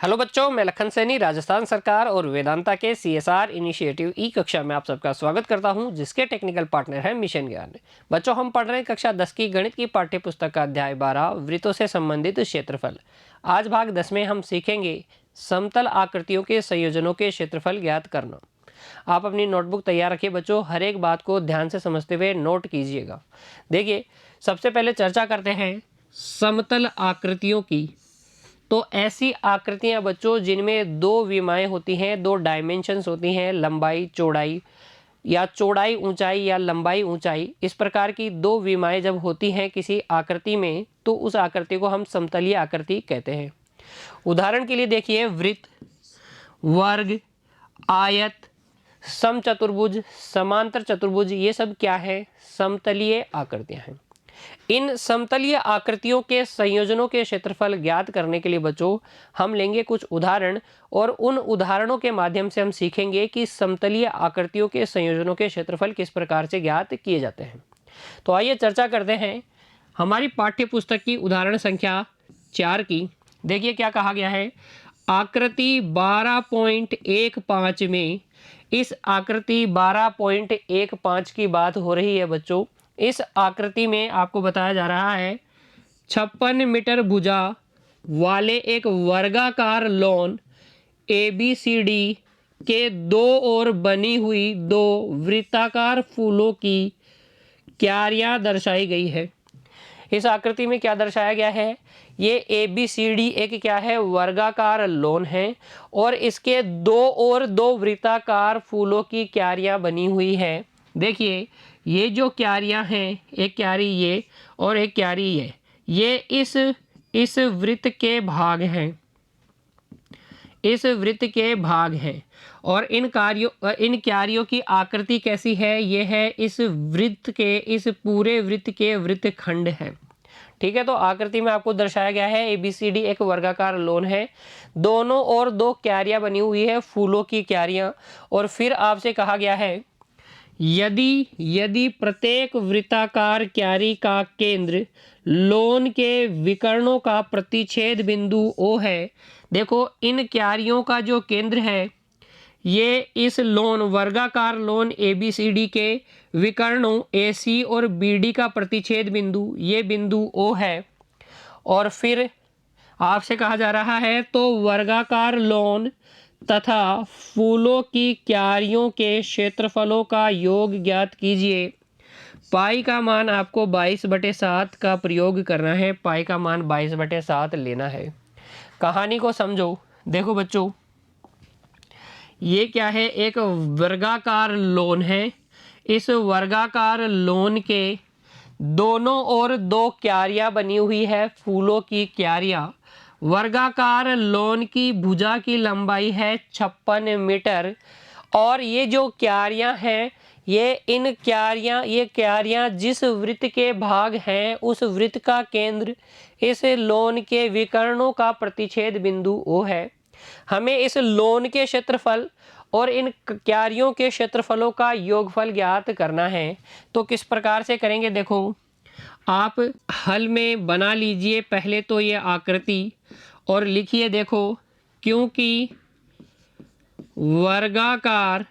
Hello बच्चों, मैं लखन सैनी राजस्थान सरकार और वेदांता के सीएसआर इनिशिएटिव ई कक्षा में आप सबका स्वागत करता हूं, जिसके टेक्निकल पार्टनर है मिशन ज्ञान। बच्चों, हम पढ़ रहे हैं कक्षा 10 की गणित की पाठ्य पुस्तक का अध्याय 12 वृत्तों से संबंधित क्षेत्रफल। आज भाग 10 में हम सीखेंगे समतल आकृतियों के संयोजनों के क्षेत्रफल ज्ञात करना। आप अपनी नोटबुक तैयार रखिए बच्चों, हर एक बात को ध्यान से समझते हुए नोट कीजिएगा। देखिए, सबसे पहले चर्चा करते हैं समतल आकृतियों की। तो ऐसी आकृतियां बच्चों जिनमें दो विमाएं होती हैं, दो डायमेंशंस होती हैं, लंबाई चौड़ाई या चौड़ाई ऊंचाई या लंबाई ऊंचाई, इस प्रकार की दो विमाएं जब होती हैं किसी आकृति में, तो उस आकृति को हम समतलीय आकृति कहते हैं। उदाहरण के लिए देखिए, वृत्त, वर्ग, आयत, समचतुर्भुज, समांतर चतुर्भुज, ये सब क्या है? समतलीय आकृतियां हैं। इन समतलीय आकृतियों के संयोजनों के क्षेत्रफल ज्ञात करने के लिए बच्चों हम लेंगे कुछ उदाहरण, और उन उदाहरणों के माध्यम से हम सीखेंगे कि समतलीय आकृतियों के संयोजनों के क्षेत्रफल किस प्रकार से ज्ञात किए जाते हैं। तो आइए चर्चा करते हैं हमारी पाठ्य पुस्तक की उदाहरण संख्या 4 की। देखिए क्या कहा गया है। आकृति 12.15 में, इस आकृति 12.15 की बात हो रही है बच्चों। इस आकृति में आपको बताया जा रहा है 56 मीटर भुजा वाले एक वर्गाकार लॉन ABCD के दो ओर बनी हुई दो वृत्ताकार फूलों की क्यारियां दर्शाई गई है। इस आकृति में क्या दर्शाया गया है? ये ABCD एक क्या है? वर्गाकार लॉन है, और इसके दो ओर दो वृत्ताकार फूलों की क्यारियां बनी हुई है। देखिए, ये जो क्यारियां हैं, एक क्यारी ये और एक क्यारी ये इस वृत्त के भाग हैं, इस वृत्त के भाग हैं। और इन क्यारियों की आकृति कैसी है? ये है इस वृत्त के, इस पूरे वृत्त के वृत्तखंड है। ठीक है, तो आकृति में आपको दर्शाया गया है ABCD एक वर्गाकार लॉन है, दोनों ओर दो क्यारियां बनी हुई है, फूलों की क्यारियां। और फिर आपसे कहा गया है यदि प्रत्येक वृत्ताकार क्यारी का केंद्र लॉन के विकर्णों का प्रतिच्छेद बिंदु O है। देखो, इन क्यारियों का जो केंद्र है, ये इस लॉन, वर्गाकार लॉन ABCD के विकर्णों AC और BD का प्रतिच्छेद बिंदु, ये बिंदु O है। और फिर आपसे कहा जा रहा है तो वर्गाकार लॉन तथा फूलों की क्यारियों के क्षेत्रफलों का योग ज्ञात कीजिए। पाई का मान आपको 22/7 का प्रयोग करना है, पाई का मान 22/7 लेना है। कहानी को समझो। देखो बच्चों, ये क्या है? एक वर्गाकार लॉन है। इस वर्गाकार लॉन के दोनों ओर दो क्यारियां बनी हुई है, फूलों की क्यारियां। वर्गाकार लॉन की भुजा की लंबाई है 56 मीटर, और ये जो क्यारियां हैं, ये क्यारियां जिस वृत्त के भाग हैं, उस वृत्त का केंद्र इस लॉन के विकर्णों का प्रतिच्छेद बिंदु O है। हमें इस लॉन के क्षेत्रफल और इन क्यारियों के क्षेत्रफलों का योगफल ज्ञात करना है। तो किस प्रकार से करेंगे? देखो, आप हल में बना लीजिए पहले तो ये आकृति, और लिखिए। देखो, क्योंकि वर्गाकार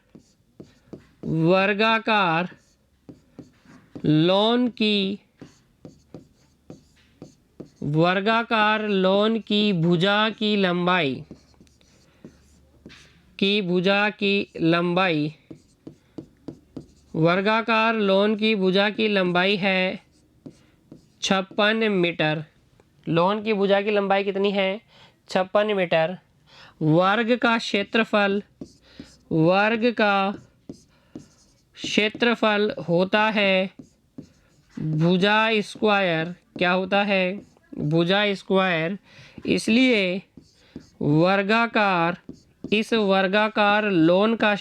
लॉन की भुजा की लंबाई है 56 मीटर। लॉन की भुजा की लंबाई कितनी है? 56 मीटर। वर्ग का क्षेत्रफल होता है भुजा स्क्वायर। क्या होता है? भुजा स्क्वायर। इसलिए इस वर्गाकार लॉन का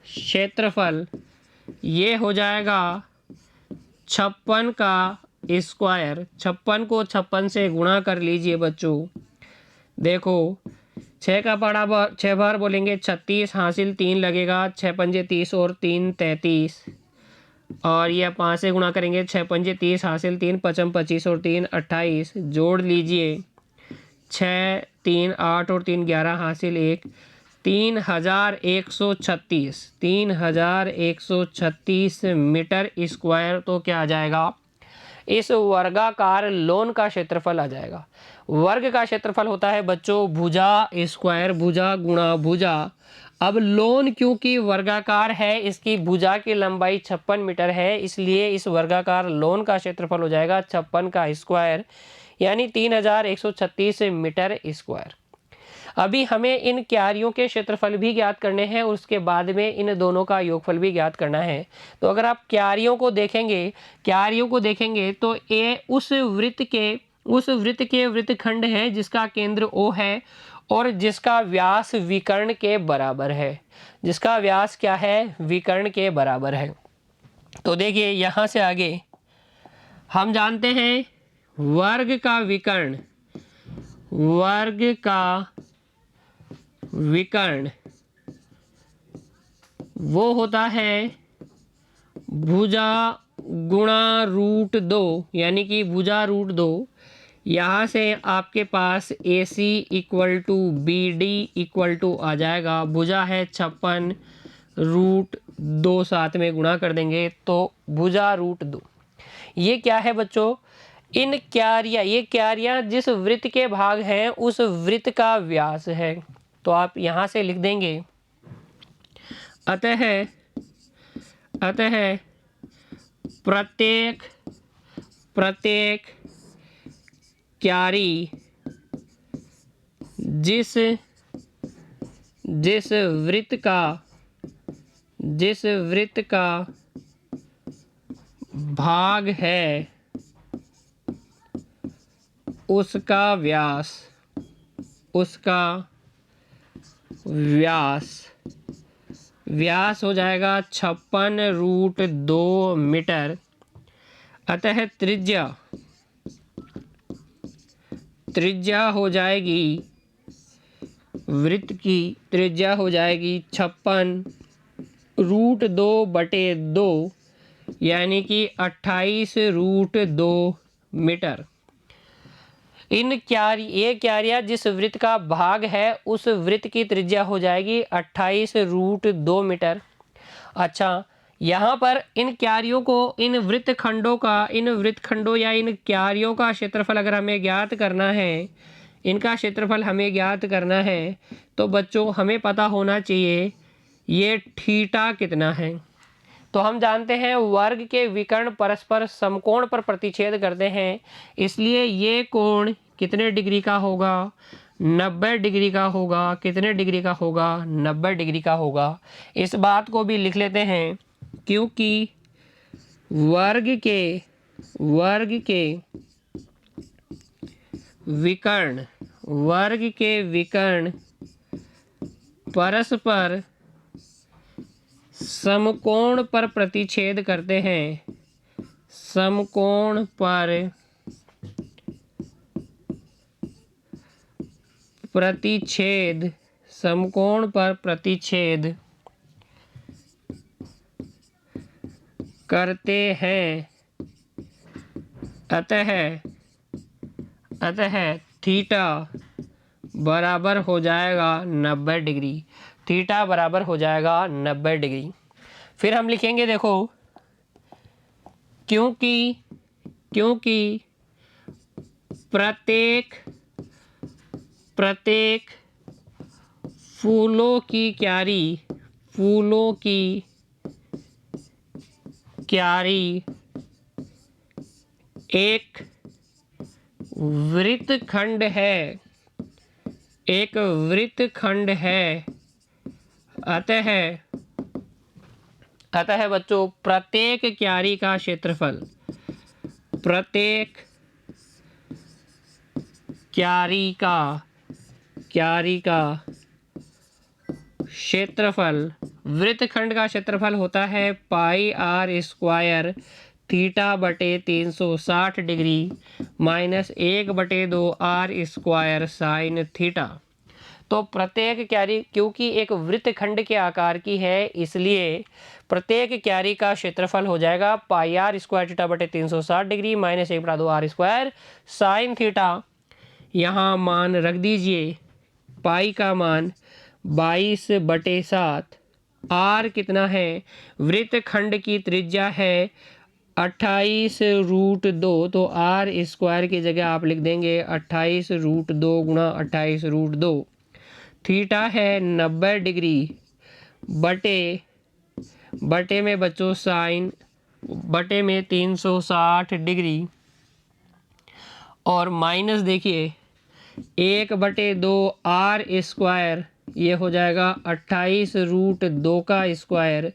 क्षेत्रफल ये हो जाएगा 56 का स्क्वायर। 56 को 56 से गुणा कर लीजिए बच्चों। देखो, 6 का बड़ा 6 बार बोलेंगे 36, हासिल 3 लगेगा, 6 पंजे 30 और 3 33। और ये 5 से गुणा करेंगे, 6 पंजे 30 हासिल 3 पचम 25 और 3 28, जोड़ लीजिए 6 3 8 और 3 11 हासिल 1, 3136 मीटर स्क्वायर। तो क्या आ जाएगा, इस वर्गाकार लोन का क्षेत्रफल आ जाएगा। वर्ग का क्षेत्रफल होता है बच्चों भुजा स्क्वायर, भुजा गुणा भुजा। अब लोन क्योंकि वर्गाकार है, इसकी भुजा की लंबाई 56 मीटर है, इसलिए इस वर्गाकार लोन का क्षेत्रफल हो जाएगा 56 का स्क्वायर, यानी 3136 मीटर स्क्वायर। अभी हमें इन क्यारियों के क्षेत्रफल भी ज्ञात करने हैं और उसके बाद में इन दोनों का योगफल भी ज्ञात करना है। तो अगर आप क्यारियों को देखेंगे तो ये उस वृत्त के वृत्तखंड है जिसका केंद्र O है और जिसका व्यास विकर्ण के बराबर है। जिसका व्यास क्या है, विकर्ण के बराबर है। तो देखिए यहाँ से आगे हम जानते हैं वर्ग का विकर्ण वो होता है भुजा गुणा √2, यानी कि भुजा √2। यहाँ से आपके पास AC = BD = आ जाएगा, भुजा है 56 √2 साथ में गुणा कर देंगे तो भुजा √2। ये क्या है बच्चों, ये क्यारियाँ जिस वृत्त के भाग हैं उस वृत्त का व्यास है। तो आप यहाँ से लिख देंगे अतः प्रत्येक क्यारी जिस वृत्त का भाग है उसका व्यास हो जाएगा 56 √2 मीटर। अतः त्रिज्या हो जाएगी, वृत्त की त्रिज्या हो जाएगी 56 √2/2, यानी कि 28 √2 मीटर। ये क्यारियाँ जिस वृत्त का भाग है उस वृत्त की त्रिज्या हो जाएगी 28 √2 मीटर। अच्छा, यहाँ पर इन क्यारियों को, इन वृत्तखंडों या इन क्यारियों का क्षेत्रफल अगर हमें ज्ञात करना है, तो बच्चों हमें पता होना चाहिए ये थीटा कितना है। तो हम जानते हैं वर्ग के विकर्ण परस्पर समकोण पर प्रतिच्छेद करते हैं, इसलिए ये कोण कितने डिग्री का होगा, 90 डिग्री का होगा। कितने डिग्री का होगा, 90 डिग्री का होगा। इस बात को भी लिख लेते हैं क्योंकि वर्ग के विकर्ण परस्पर समकोण पर प्रतिच्छेद करते हैं। समकोण पर प्रतिच्छेद करते हैं। अतः थीटा बराबर हो जाएगा 90 डिग्री। थीटा बराबर हो जाएगा 90 डिग्री। फिर हम लिखेंगे, देखो, क्योंकि प्रत्येक फूलों की क्यारी एक वृत्तखंड है। अतः बच्चों प्रत्येक क्यारी का क्षेत्रफल वृत्तखंड का क्षेत्रफल होता है πr² θ/360 degree -1/2 r² sin theta. तो प्रत्येक क्यारी क्योंकि एक वृत्तखंड के आकार की है, इसलिए प्रत्येक क्यारी का क्षेत्रफल हो जाएगा पाई आर स्क्वायर थीटा बटे 360 degree minus 1/2 R square sine theta. यहाँ मान रख दीजिए, पाई का मान 22/7, आर कितना है, वृत्तखंड की त्रिज्या है 28√2, तो आर स्क्वायर की जगह आप लिख देंगे 28√2 गुणा 28√2। थीटा है 90 डिग्री बटे में बच्चों साइन बटे में 360 डिग्री, और माइनस देखिए 1/2 आर स्क्वायर, ये हो जाएगा 28√2 का स्क्वायर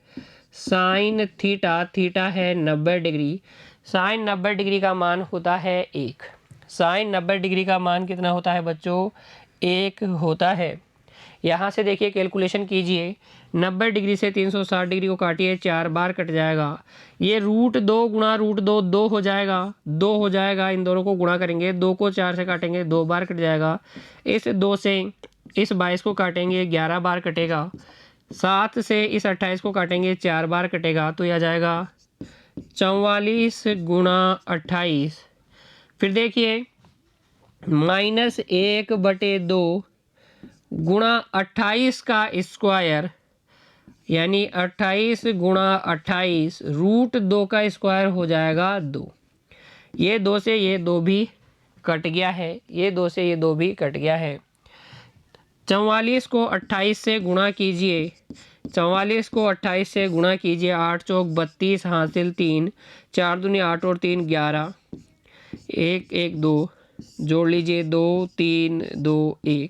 साइन थीटा। थीटा है 90 डिग्री, साइन 90 डिग्री का मान होता है 1। साइन 90 डिग्री का मान कितना होता है बच्चों, 1 होता है। यहाँ से देखिए कैलकुलेशन कीजिए, 90 डिग्री से 360 डिग्री को काटिए, 4 बार कट जाएगा। ये √2 गुणा √2 2 हो जाएगा, 2 हो जाएगा। इन दोनों को गुणा करेंगे, 2 को 4 से काटेंगे, 2 बार कट जाएगा। इस 2 से इस 22 को काटेंगे, 11 बार कटेगा। 7 से इस 28 को काटेंगे, 4 बार कटेगा, तो यह आ जाएगा 44 गुणा 28। फिर देखिए -1/2 गुणा 28 का स्क्वायर, यानी 28 गुणा 28 √2 का स्क्वायर हो जाएगा 2। ये 2 से ये 2 भी कट गया है, ये 2 से ये 2 भी कट गया है। 44 को 28 से गुणा कीजिए, 44 को 28 से गुणा कीजिए, 8 चौक 32 हासिल 3, 4 दूनी 8 और 3 11, 1 1 2 जोड़ लीजिए, 2 3 2 1,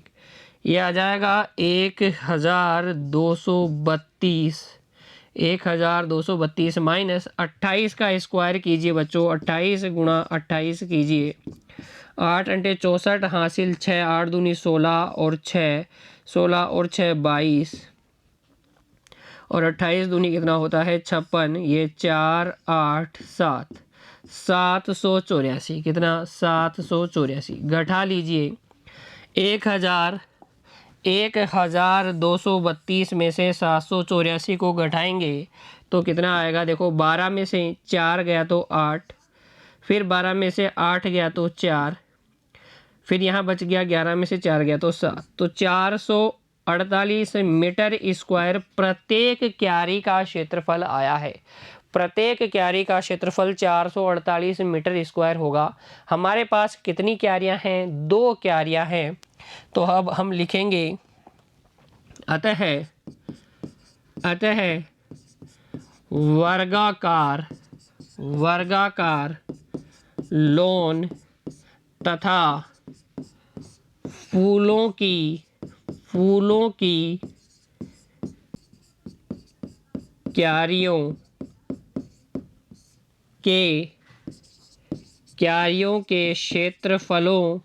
ये आ जाएगा 1232 माइनस 28 का स्क्वायर कीजिए बच्चों, 28 गुणा 28 कीजिए, 8 अंटे 64 हासिल 6, 8 दूनी 16 और 6, 16 और 6 22, और 28 दूनी कितना होता है 56, ये 4 8 7, 784, कितना 784। घटा लीजिए, 1232 में से 784 को घटाएंगे तो कितना आएगा, देखो 12 में से 4 गया तो 8, फिर 12 में से 8 गया तो 4, फिर यहाँ बच गया 11 में से 4 गया तो 7, तो 448 मीटर स्क्वायर प्रत्येक क्यारी का क्षेत्रफल आया है। प्रत्येक क्यारी का क्षेत्रफल 448 मीटर स्क्वायर होगा। हमारे पास कितनी क्यारियां हैं, 2 क्यारियां हैं, तो अब हम लिखेंगे अतः वर्गाकार लोन तथा फूलों की क्यारियों के क्षेत्रफलों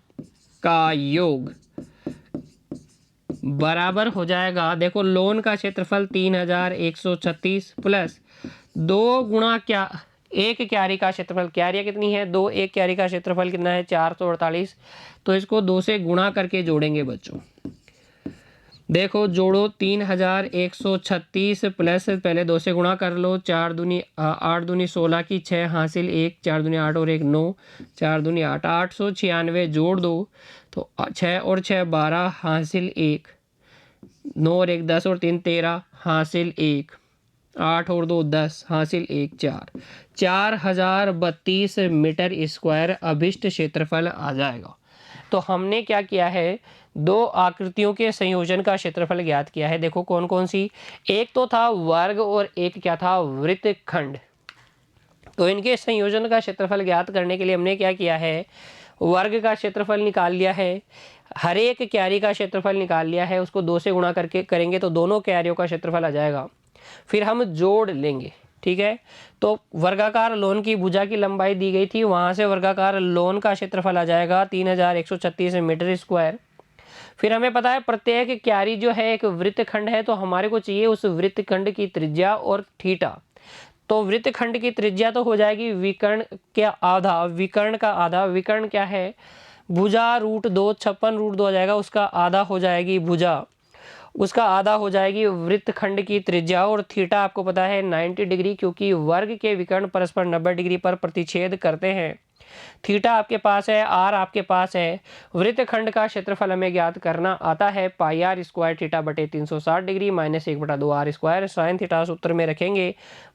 का योग बराबर हो जाएगा, देखो लोन का क्षेत्रफल 3136 प्लस 2 गुणा क्या एक क्यारी का क्षेत्रफल, क्यारियाँ कितनी है 2, एक क्यारी का क्षेत्रफल कितना है 448, तो इसको 2 से गुणा करके जोड़ेंगे बच्चों। देखो जोड़ो, 3136 प्लस पहले 2 से गुणा कर लो, 4 दूनी 8 दूनी 16 की 6 हासिल 1, 4 दूनी 8 और 1 9, 4 दूनी 8, 896 जोड़ दो तो 6 और 6 12 हासिल 1, 9 और 1 10 और 3 13 हासिल 1, 8 और 2 10 हासिल 1 4, 4032 मीटर स्क्वायर अभिष्ट क्षेत्रफल आ जाएगा। तो हमने क्या किया है, 2 आकृतियों के संयोजन का क्षेत्रफल ज्ञात किया है। देखो कौन कौन सी, एक तो था वर्ग और एक क्या था वृत्तखंड। तो इनके संयोजन का क्षेत्रफल ज्ञात करने के लिए हमने क्या किया है, वर्ग का क्षेत्रफल निकाल लिया है, हर एक क्यारी का क्षेत्रफल निकाल लिया है, उसको 2 से गुणा करके करेंगे तो दोनों क्यारियों का क्षेत्रफल आ जाएगा। फिर हम जोड़ लेंगे, ठीक है। तो वर्गाकार लोन की भुजा की लंबाई दी गई थी, वहां से वर्गाकार लोन का क्षेत्रफल आ जाएगा 3136 मीटर स्क्वायर। फिर हमें पता है प्रत्येक क्यारी जो है एक वृत्तखंड है, तो हमारे को चाहिए उस वृत्तखंड की त्रिज्या और थीटा। तो वृत्तखंड की त्रिज्या तो हो जाएगी विकर्ण के आधा, विकर्ण का आधा, विकर्ण क्या है भुजा √2, 56 √2 आ जाएगा, उसका आधा हो जाएगी भुजा, उसका आधा हो जाएगी वृत्तखंड की त्रिज्या। और थीटा आपको पता है 90 डिग्री, क्योंकि वर्ग के विकर्ण परस्पर 90 डिग्री पर प्रतिच्छेद करते हैं। थीटा आपके पास है, आर आपके पास है। वृत्तखंड का क्षेत्रफल हमें ज्ञात करना आता है πr² थीटा बटे 360 degree minus 1/2r²। Sine theta सूत्र में रखेंगे,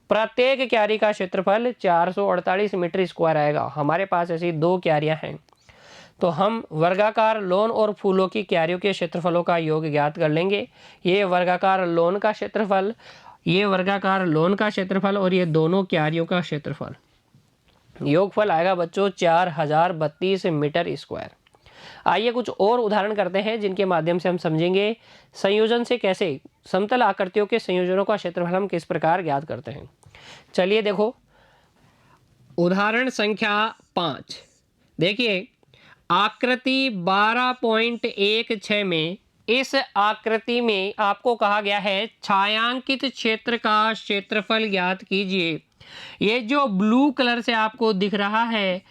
प्रत्येक क्यारी का क्षेत्रफल 448 मीटर स्क्वायर आएगा। हमारे पास ऐसी 2 क्यारियां हैं, तो हम वर्गाकार लोन और फूलों की क्यारियों के क्षेत्रफलों का योग ज्ञात कर लेंगे। ये वर्गाकार लोन का क्षेत्रफल, ये वर्गाकार लोन का क्षेत्रफल और ये दोनों क्यारियों का क्षेत्रफल, योगफल आएगा बच्चों 4032 मीटर स्क्वायर। आइए कुछ और उदाहरण करते हैं जिनके माध्यम से हम समझेंगे संयोजन से कैसे समतल आकृतियों के संयोजनों का क्षेत्रफल हम किस प्रकार ज्ञात करते हैं। चलिए देखो, उदाहरण संख्या 5 देखिए, आकृति 12.16 में, इस आकृति में आपको कहा गया है छायांकित क्षेत्र का क्षेत्रफल ज्ञात कीजिए। ये जो ब्लू कलर से आपको दिख रहा है,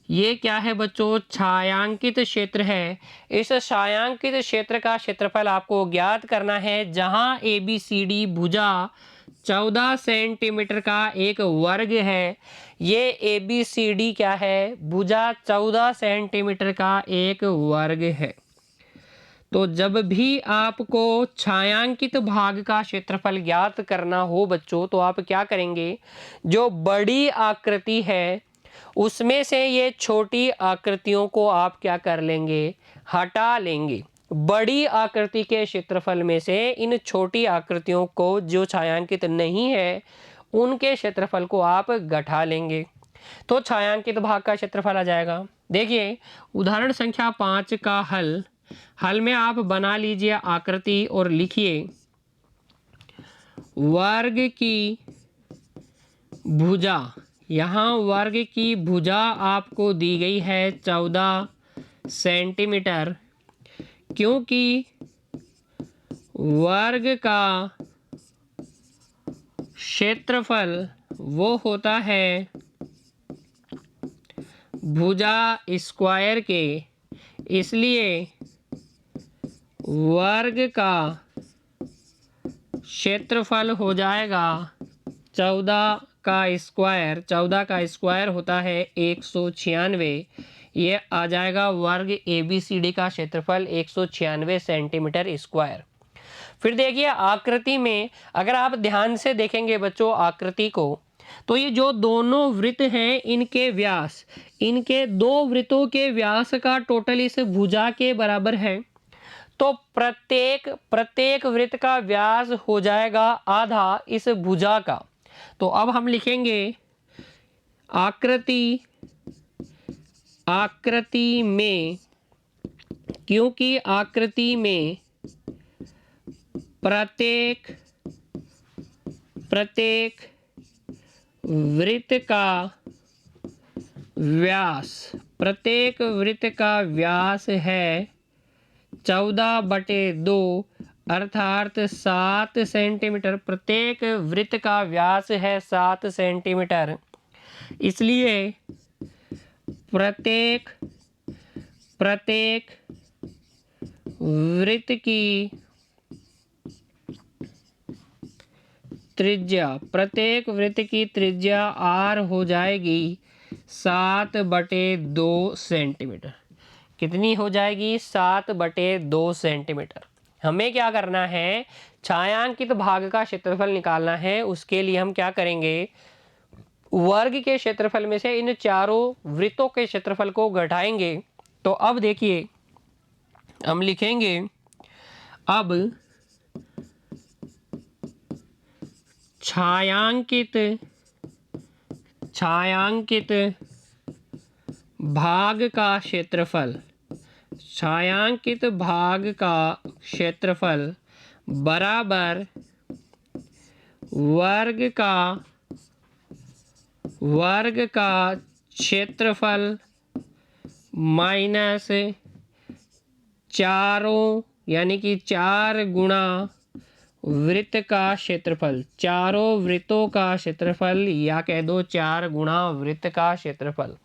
ये क्या है बच्चों? छायांकित क्षेत्र है। इस छायांकित क्षेत्र का क्षेत्रफल आपको ज्ञात करना है, जहां ABCD भुजा 14 सेंटीमीटर का एक वर्ग है। ये ABCD क्या है? भुजा 14 सेंटीमीटर का एक वर्ग है। तो जब भी आपको छायांकित भाग का क्षेत्रफल ज्ञात करना हो बच्चों, तो आप क्या करेंगे? जो बड़ी आकृति है उसमें से ये छोटी आकृतियों को आप क्या कर लेंगे? हटा लेंगे। बड़ी आकृति के क्षेत्रफल में से इन छोटी आकृतियों को, जो छायांकित नहीं है, उनके क्षेत्रफल को आप घटा लेंगे, तो छायांकित भाग का क्षेत्रफल आ जाएगा। देखिए उदाहरण संख्या 5 का हल में आप बना लीजिए आकृति और लिखिए वर्ग की भुजा। यहाँ वर्ग की भुजा आपको दी गई है 14 सेंटीमीटर, क्योंकि वर्ग का क्षेत्रफल वो होता है भुजा स्क्वायर के, इसलिए वर्ग का क्षेत्रफल हो जाएगा 14 का स्क्वायर। 14 का स्क्वायर होता है 196। ये आ जाएगा वर्ग ABCD का क्षेत्रफल 196 सेंटीमीटर स्क्वायर। फिर देखिए आकृति में, अगर आप ध्यान से देखेंगे बच्चों आकृति को, तो ये जो दोनों वृत्त हैं, इनके व्यास, इनके 2 वृत्तों के व्यास का टोटल इस भुजा के बराबर है। तो प्रत्येक वृत्त का व्यास हो जाएगा आधा इस भुजा का। तो अब हम लिखेंगे आकृति में, क्योंकि आकृति में प्रत्येक वृत्त का व्यास है 14/2 अर्थात 7 सेंटीमीटर। प्रत्येक वृत्त का व्यास है 7 सेंटीमीटर, इसलिए प्रत्येक वृत्त की त्रिज्या R हो जाएगी 7/2 सेंटीमीटर। कितनी हो जाएगी? 7/2 सेंटीमीटर। हमें क्या करना है? छायांकित भाग का क्षेत्रफल निकालना है। उसके लिए हम क्या करेंगे? वर्ग के क्षेत्रफल में से इन चारों वृत्तों के क्षेत्रफल को घटाएंगे। तो अब देखिए हम लिखेंगे, अब छायांकित भाग का क्षेत्रफल बराबर वर्ग का क्षेत्रफल माइनस चारों, यानी कि 4 गुणा वृत्त का क्षेत्रफल, चारों वृत्तों का क्षेत्रफल, या कह दो 4 गुणा वृत्त का क्षेत्रफल।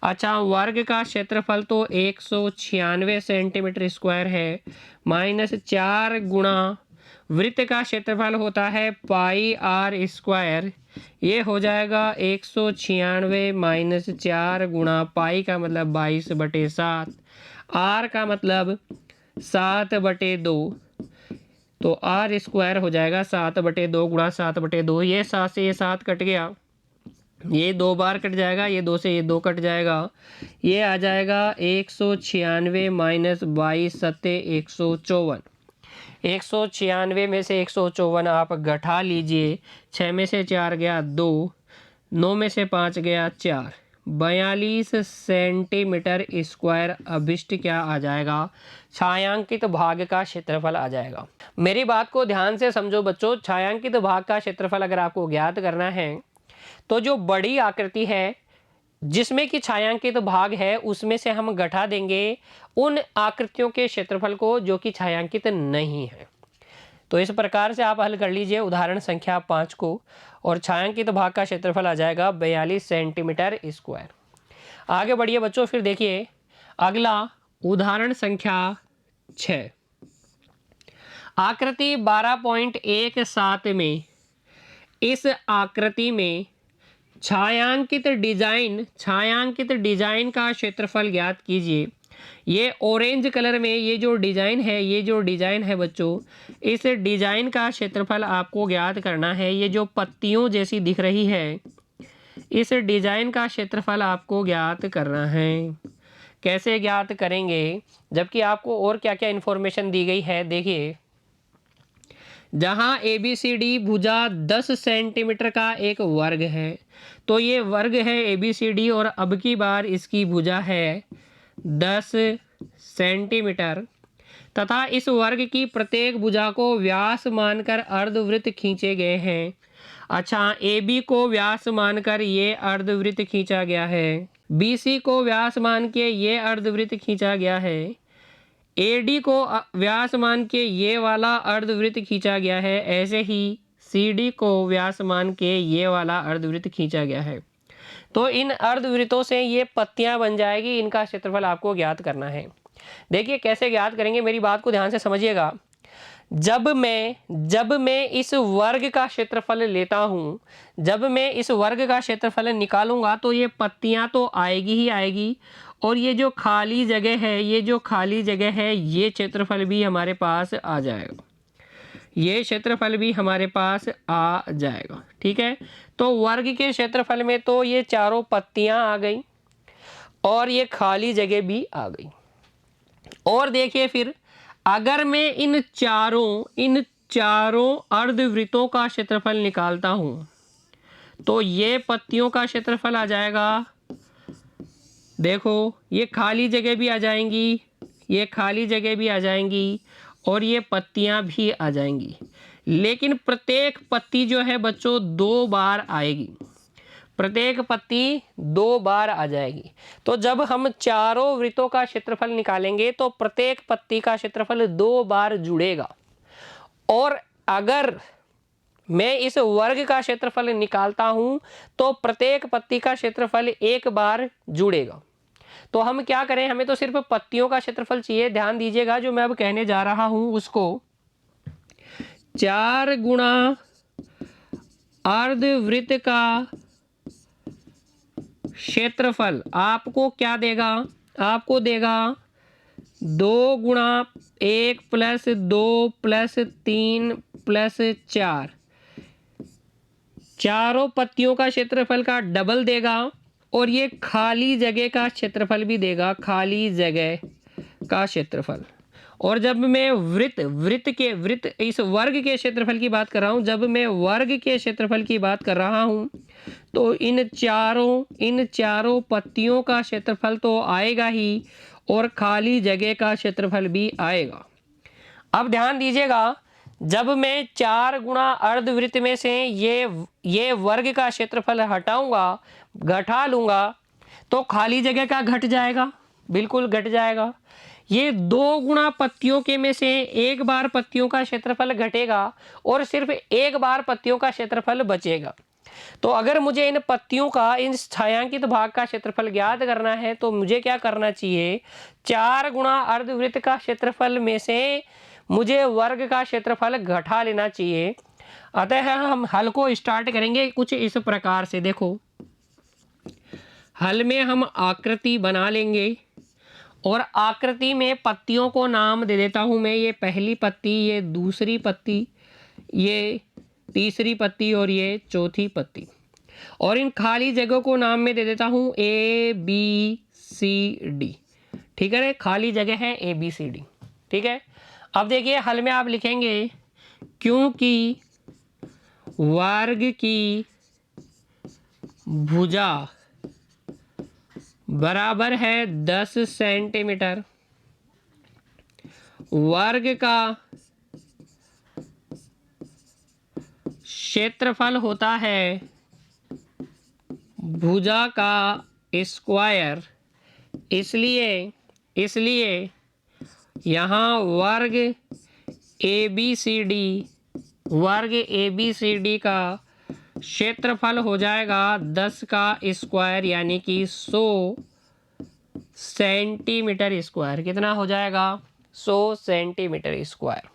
अच्छा, वर्ग का क्षेत्रफल तो 196 सेंटीमीटर स्क्वायर है, माइनस 4 गुणा वृत्त का क्षेत्रफल होता है पाई आर स्क्वायर, ये हो जाएगा 196 माइनस 4 गुणा पाई का मतलब 22/7, आर का मतलब 7/2, तो आर स्क्वायर हो जाएगा 7/2 गुणा 7/2, ये 7 से ये 7 कट गया, ये 2 बार कट जाएगा, ये 2 से ये 2 कट जाएगा, ये आ जाएगा 196 माइनस 22 सत्ते 154, 196 में से 154 आप घटा लीजिए, 6 में से 4 गया 2, 9 में से 5 गया 4, 42 सेंटीमीटर स्क्वायर अभिष्ट क्या आ जाएगा, छायांकित भाग का क्षेत्रफल आ जाएगा। मेरी बात को ध्यान से समझो बच्चों, छायांकित भाग का क्षेत्रफल अगर आपको ज्ञात करना है तो जो बड़ी आकृति है जिसमें कि छायांकित भाग है उसमें से हम घटा देंगे उन आकृतियों के क्षेत्रफल को जो कि छायांकित नहीं है। तो इस प्रकार से आप हल कर लीजिए उदाहरण संख्या 5 को, और छायांकित भाग का क्षेत्रफल आ जाएगा 42 सेंटीमीटर स्क्वायर। आगे बढ़िए बच्चों, फिर देखिए अगला उदाहरण संख्या 6। आकृति 12.17 में, इस आकृति में छायांकित डिजाइन का क्षेत्रफल ज्ञात कीजिए। ये ऑरेंज कलर में ये जो डिजाइन है बच्चों, इस डिजाइन का क्षेत्रफल आपको ज्ञात करना है। ये जो पत्तियों जैसी दिख रही है, इस डिजाइन का क्षेत्रफल आपको ज्ञात करना है। कैसे ज्ञात करेंगे, जबकि आपको और क्या क्या इंफॉर्मेशन दी गई है। देखिए, जहां ABCD भुजा 10 सेंटीमीटर का एक वर्ग है, तो ये वर्ग है ABCD और अब की बार इसकी भुजा है 10 सेंटीमीटर, तथा इस वर्ग की प्रत्येक भुजा को व्यास मानकर अर्धवृत्त खींचे गए हैं। अच्छा, AB को व्यास मानकर ये अर्धवृत्त खींचा गया है, BC को व्यास मान के ये अर्धवृत्त खींचा गया है, AD को व्यास मान के ये वाला अर्धवृत्त खींचा गया है, ऐसे ही CD को व्यास मान के ये वाला अर्धवृत्त खींचा गया है। तो इन अर्धवृत्तों से ये पत्तियां बन जाएगी, इनका क्षेत्रफल आपको ज्ञात करना है। देखिए कैसे ज्ञात करेंगे, मेरी बात को ध्यान से समझिएगा। जब मैं इस वर्ग का क्षेत्रफल लेता हूँ, जब मैं इस वर्ग का क्षेत्रफल निकालूंगा तो ये पत्तियां तो आएगी ही आएगी, और ये जो खाली जगह है ये क्षेत्रफल भी हमारे पास आ जाएगा, ये क्षेत्रफल भी हमारे पास आ जाएगा। ठीक है, तो वर्ग के क्षेत्रफल में तो ये चारों पत्तियां आ गई और ये खाली जगह भी आ गई। और देखिए फिर अगर मैं इन चारों अर्धवृत्तों का क्षेत्रफल निकालता हूं तो ये पत्तियों का क्षेत्रफल आ जाएगा। देखो ये खाली जगह भी आ जाएंगी, ये खाली जगह भी आ जाएंगी और ये पत्तियां भी आ जाएंगी, लेकिन प्रत्येक पत्ती जो है बच्चों 2 बार आएगी, प्रत्येक पत्ती 2 बार आ जाएगी। तो जब हम चारों वृत्तों का क्षेत्रफल निकालेंगे तो प्रत्येक पत्ती का क्षेत्रफल 2 बार जुड़ेगा, और अगर मैं इस वर्ग का क्षेत्रफल निकालता हूं तो प्रत्येक पत्ती का क्षेत्रफल 1 बार जुड़ेगा। तो हम क्या करें, हमें तो सिर्फ पत्तियों का क्षेत्रफल चाहिए। ध्यान दीजिएगा, जो मैं अब कहने जा रहा हूं उसको 4 गुणा अर्धवृत्त का क्षेत्रफल आपको क्या देगा, आपको देगा 2 गुणा 1 प्लस 2 प्लस 3 प्लस 4, चारों पत्तियों का क्षेत्रफल का डबल देगा, और ये खाली जगह का क्षेत्रफल भी देगा, खाली जगह का क्षेत्रफल। और जब मैं वृत्त इस वर्ग के क्षेत्रफल की बात कर रहा हूं, जब मैं वर्ग के क्षेत्रफल की बात कर रहा हूं तो इन चारों पत्तियों का क्षेत्रफल तो आएगा ही, और खाली जगह का क्षेत्रफल भी आएगा। अब ध्यान दीजिएगा, जब मैं 4 गुणा अर्धवृत्त में से ये वर्ग का क्षेत्रफल हटाऊंगा, घटा लूंगा, तो खाली जगह का घट जाएगा, बिल्कुल घट जाएगा। ये 2 गुणा पत्तियों के में से 1 बार पत्तियों का क्षेत्रफल घटेगा और सिर्फ 1 बार पत्तियों का क्षेत्रफल बचेगा। तो अगर मुझे इन पत्तियों का, इन छायांकित भाग का क्षेत्रफल ज्ञात करना है तो मुझे क्या करना चाहिए, 4 गुणा अर्धवृत्त का क्षेत्रफल में से मुझे वर्ग का क्षेत्रफल घटा लेना चाहिए। अतः हम हल को स्टार्ट करेंगे कुछ इस प्रकार से। देखो, हल में हम आकृति बना लेंगे और आकृति में पत्तियों को नाम दे देता हूं मैं। ये पहली पत्ती, ये दूसरी पत्ती, ये तीसरी पत्ती और ये चौथी पत्ती। और इन खाली जगहों को नाम में दे देता हूं ए बी सी डी। ठीक है, खाली जगह है ए बी सी डी। ठीक है, अब देखिए हल में आप लिखेंगे क्योंकि वर्ग की भुजा बराबर है 10 सेंटीमीटर, वर्ग का क्षेत्रफल होता है भुजा का स्क्वायर, इसलिए यहाँ वर्ग ए बी सी डी का क्षेत्रफल हो जाएगा 10 का स्क्वायर यानी कि 100 सेंटीमीटर स्क्वायर। कितना हो जाएगा, 100 सेंटीमीटर स्क्वायर।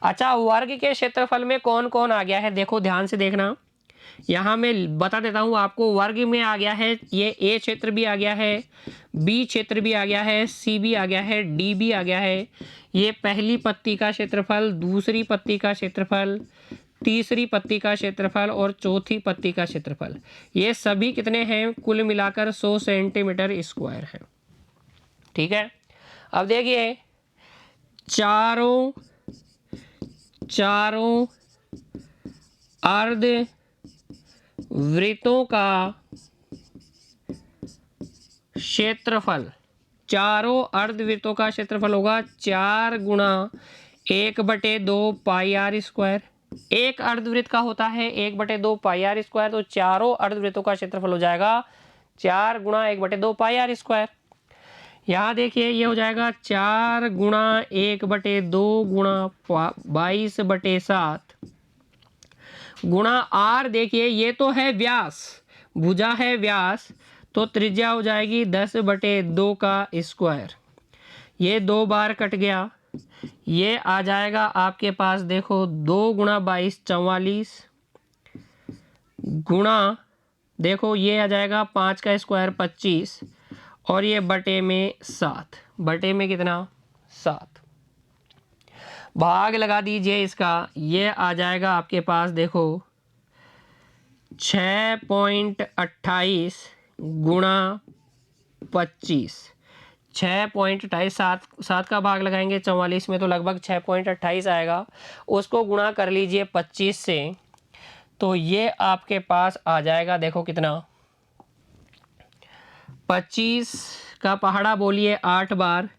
अच्छा, वर्ग के क्षेत्रफल में कौन कौन आ गया है, देखो ध्यान से देखना। यहाँ मैं बता देता हूँ आपको, वर्ग में आ गया है ये ए क्षेत्र भी आ गया है, बी क्षेत्र भी आ गया है, सी भी आ गया है, डी भी आ गया है। ये पहली पत्ती का क्षेत्रफल, दूसरी पत्ती का क्षेत्रफल, तीसरी पत्ती का क्षेत्रफल और चौथी पत्ती का क्षेत्रफल, ये सभी कितने हैं, कुल मिलाकर 100 सेंटीमीटर स्क्वायर है। ठीक है, अब देखिए चारों अर्ध वृत्तों का क्षेत्रफल, चारों अर्धवृत्तों का क्षेत्रफल होगा 4 गुणा 1/2 पाई आर स्क्वायर। एक अर्धवृत्त का होता है 1/2 पाई आर स्क्वायर, तो चारों अर्धवृत्तों का क्षेत्रफल हो जाएगा 4 गुणा 1/2 पाई आर स्क्वायर। यहाँ देखिए ये हो जाएगा 4 गुणा 1/2 गुणा 22/7 गुणा आर। देखिए ये तो है व्यास, भुजा है व्यास, तो त्रिज्या हो जाएगी 10/2 का स्क्वायर। ये 2 बार कट गया, ये आ जाएगा आपके पास, देखो 2 गुणा 22 44 गुणा, देखो ये आ जाएगा 5 का स्क्वायर 25 और ये बटे में 7, बटे में कितना 7। भाग लगा दीजिए इसका, ये आ जाएगा आपके पास, देखो 6.28 गुणा 25, 6.28, 7 का भाग लगाएंगे 44 में तो लगभग 6.28 आएगा। उसको गुणा कर लीजिए 25 से, तो ये आपके पास आ जाएगा, देखो कितना, 25 का पहाड़ा बोलिए 8 बार,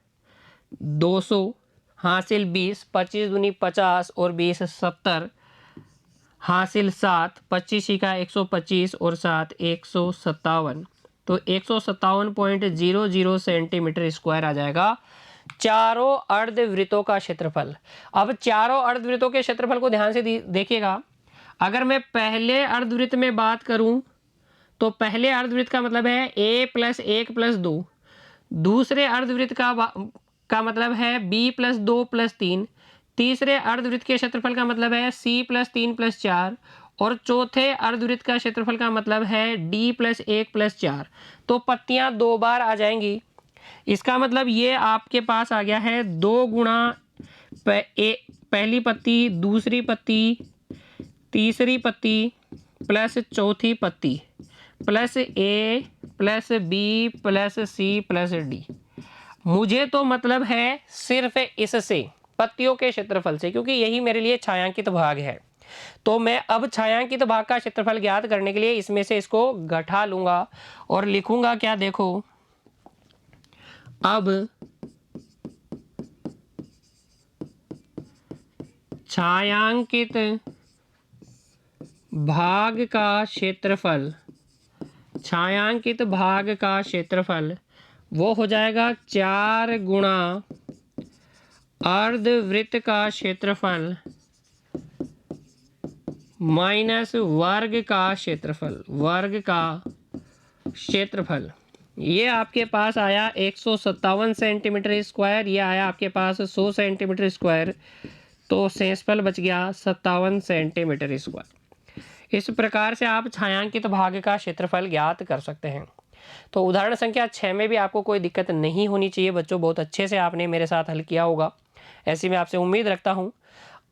200 हासिल 20, 25 दूनी 50 और 20 70 हासिल 7, 25 का 125 और 7 157, तो 157.00 सेंटीमीटर स्क्वायर आ जाएगा चारों अर्धवृत्तों का क्षेत्रफल। अब चारों अर्धवृत्तों के क्षेत्रफल को ध्यान से देखिएगा। अगर मैं पहले अर्धवृत्त में बात करूं तो पहले अर्धवृत्त का मतलब है a + 1 + 2, दूसरे अर्धवृत्त का मतलब है b + 2 + 3, तीसरे अर्धवृत्त के क्षेत्रफल का मतलब है c + 3 + 4 और चौथे अर्धवृत्त का क्षेत्रफल का मतलब है d + 1 + 4। तो पत्तियां 2 बार आ जाएंगी, इसका मतलब ये आपके पास आ गया है 2 गुणा पहली पत्ती, दूसरी पत्ती, तीसरी पत्ती प्लस चौथी पत्ती plus a plus b plus c plus d। मुझे तो मतलब है सिर्फ इससे, पत्तियों के क्षेत्रफल से, क्योंकि यही मेरे लिए छायांकित भाग है। तो मैं अब छायांकित भाग का क्षेत्रफल ज्ञात करने के लिए इसमें से इसको घटा लूंगा और लिखूंगा क्या, देखो अब छायांकित भाग का क्षेत्रफल, छायांकित भाग का क्षेत्रफल वो हो जाएगा 4 गुणा अर्धवृत्त का क्षेत्रफल माइनस वर्ग का क्षेत्रफल, वर्ग का क्षेत्रफल, ये आपके पास आया 157 सेंटीमीटर स्क्वायर, ये आया आपके पास 100 सेंटीमीटर स्क्वायर, तो शेषफल बच गया 57 सेंटीमीटर स्क्वायर। इस प्रकार से आप छायांकित भाग का क्षेत्रफल ज्ञात कर सकते हैं। तो उदाहरण संख्या 6 में भी आपको कोई दिक्कत नहीं होनी चाहिए बच्चों, बहुत अच्छे से आपने मेरे साथ हल किया होगा, ऐसी मैं आपसे उम्मीद रखता हूँ।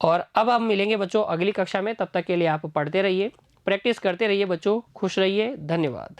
और अब हम मिलेंगे बच्चों अगली कक्षा में, तब तक के लिए आप पढ़ते रहिए, प्रैक्टिस करते रहिए बच्चों, खुश रहिए, धन्यवाद।